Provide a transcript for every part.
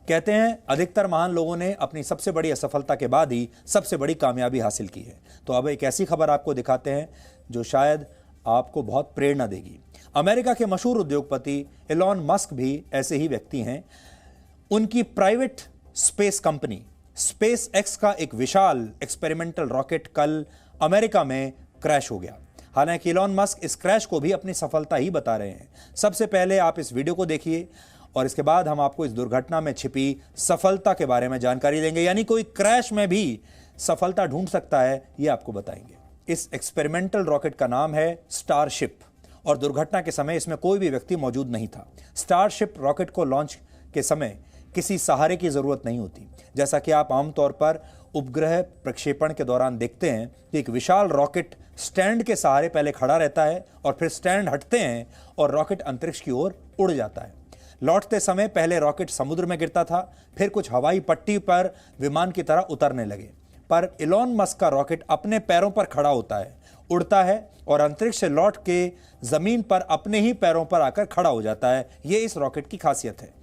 कहते हैं अधिकतर महान लोगों ने अपनी सबसे बड़ी असफलता के बाद ही सबसे बड़ी कामयाबी हासिल की है। तो अब एक ऐसी खबर आपको दिखाते हैं जो शायद आपको बहुत प्रेरणा देगी। अमेरिका के मशहूर उद्योगपति एलॉन मस्क भी ऐसे ही व्यक्ति हैं। उनकी private space company space x का एक विशाल एक्सपेरिमेंटल रॉकेट कल अमेरिका में क्रैश हो गया। हालांकि एलॉन मस्क इस क्रैश को भी अपनी सफलता ही बता रहे हैं। सबसे पहले आप इस वीडियो को देखिए और इसके बाद हम आपको इस दुर्घटना में छिपी सफलता के बारे में जानकारी देंगे। यानी कोई क्रैश में भी सफलता ढूंढ सकता है, यह आपको बताएंगे। इस एक्सपेरिमेंटल रॉकेट का नाम है स्टारशिप और दुर्घटना के समय इसमें कोई भी व्यक्ति मौजूद नहीं था। स्टारशिप रॉकेट को लॉन्च के समय किसी सहारे की जरूरत नहीं होती। जैसा कि आप आमतौर पर उपग्रह प्रक्षेपण के दौरान देखते हैं कि एक विशाल रॉकेट स्टैंड के सहारे पहले खड़ा रहता है और फिर स्टैंड हटते हैं और रॉकेट अंतरिक्ष की ओर उड़ जाता है। लौटते समय पहले रॉकेट समुद्र में गिरता था, फिर कुछ हवाई पट्टी पर विमान की तरह उतरने लगे। पर एलॉन मस्क का रॉकेट अपने पैरों पर खड़ा होता है, उड़ता है और अंतरिक्ष से लौट के जमीन पर अपने ही पैरों पर आकर खड़ा हो जाता है। यह इस रॉकेट की खासियत है।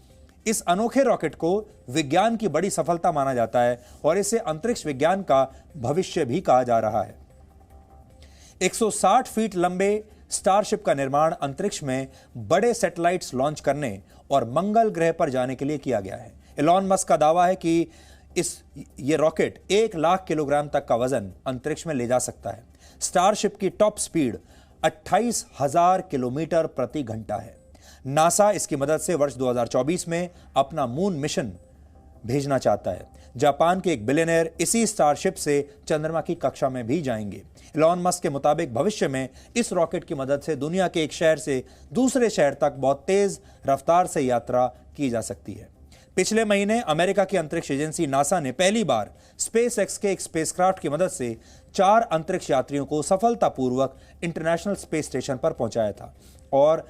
इस अनोखे रॉकेट को विज्ञान की बड़ी सफलता माना जाता है और इसे अंतरिक्ष विज्ञान का भविष्य भी कहा जा रहा है। 160 फीट लंबे स्टारशिप का निर्माण अंतरिक्ष में बड़े सैटेलाइट्स लॉन्च करने और मंगल ग्रह पर जाने के लिए किया गया है। एलॉन मस्क का दावा है कि ये रॉकेट 1 लाख किलोग्राम तक का वजन अंतरिक्ष में ले जा सकता है। स्टारशिप की टॉप स्पीड 28,000 किलोमीटर प्रति घंटा है। नासा इसकी मदद से वर्ष 2024 में अपना मून मिशन भेजना चाहता है। जापान के एक बिलियनर इसी स्टारशिप से चंद्रमा की कक्षा में भी जाएंगे। एलॉन मस्क के मुताबिक भविष्य में इस रॉकेट की मदद से दुनिया के एक शहर से दूसरे शहर तक बहुत तेज रफ्तार से यात्रा की जा सकती है। पिछले महीने अमेरिका की अंतरिक्ष एजेंसी नासा ने पहली बार स्पेस एक्स के एक स्पेसक्राफ्ट की मदद से 4 अंतरिक्ष यात्रियों को सफलतापूर्वक इंटरनेशनल स्पेस स्टेशन पर पहुंचाया था। और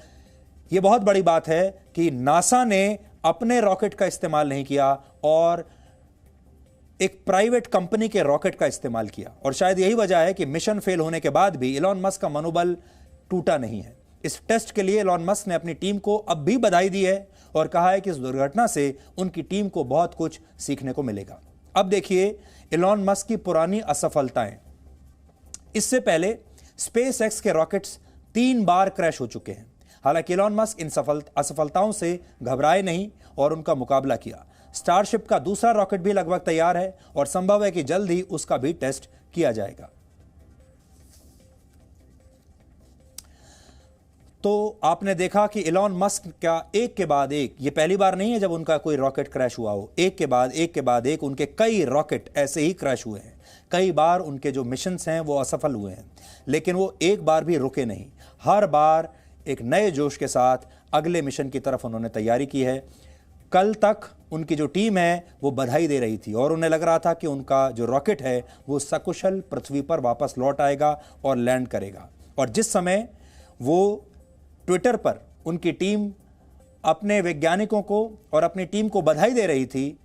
यह बहुत बड़ी बात है कि नासा ने अपने रॉकेट का इस्तेमाल नहीं किया और एक प्राइवेट कंपनी के रॉकेट का इस्तेमाल किया। और शायद यही वजह है कि मिशन फेल होने के बाद भी एलॉन मस्क का मनोबल टूटा नहीं है। इस टेस्ट के लिए एलॉन मस्क ने अपनी टीम को अब भी बधाई दी है और कहा है कि इस दुर्घटना से उनकी टीम को बहुत कुछ सीखने को मिलेगा। अब देखिए एलॉन मस्क की पुरानी असफलताएं। इससे पहले स्पेस एक्स के रॉकेट्स 3 बार क्रैश हो चुके हैं। हालांकि एलॉन मस्क इन असफलताओं से घबराए नहीं और उनका मुकाबला किया। स्टारशिप का दूसरा रॉकेट भी लगभग तैयार है और संभव है कि जल्द ही उसका भी टेस्ट किया जाएगा। तो आपने देखा कि एलॉन मस्क का एक के बाद एक, ये पहली बार नहीं है जब उनका कोई रॉकेट क्रैश हुआ हो। एक के बाद एक उनके कई रॉकेट ऐसे ही क्रैश हुए हैं। कई बार उनके जो मिशंस हैं वो असफल हुए हैं, लेकिन वो एक बार भी रुके नहीं। हर बार एक नए जोश के साथ अगले मिशन की तरफ उन्होंने तैयारी की है। कल तक उनकी जो टीम है वो बधाई दे रही थी और उन्हें लग रहा था कि उनका जो रॉकेट है वो सकुशल पृथ्वी पर वापस लौट आएगा और लैंड करेगा। और जिस समय वो ट्विटर पर उनकी टीम अपने वैज्ञानिकों को और अपनी टीम को बधाई दे रही थी,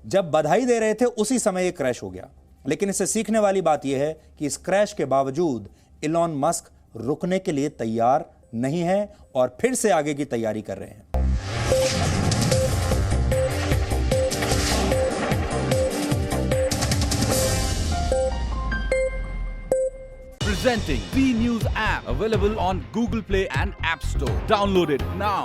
जब बधाई दे रहे थे उसी समय ये क्रैश हो गया। लेकिन इससे सीखने वाली बात यह है कि इस क्रैश के बावजूद एलॉन मस्क रुकने के लिए तैयार नहीं है और फिर से आगे की तैयारी कर रहे हैं। Presenting V News app, available on Google Play and App Store. Download it now.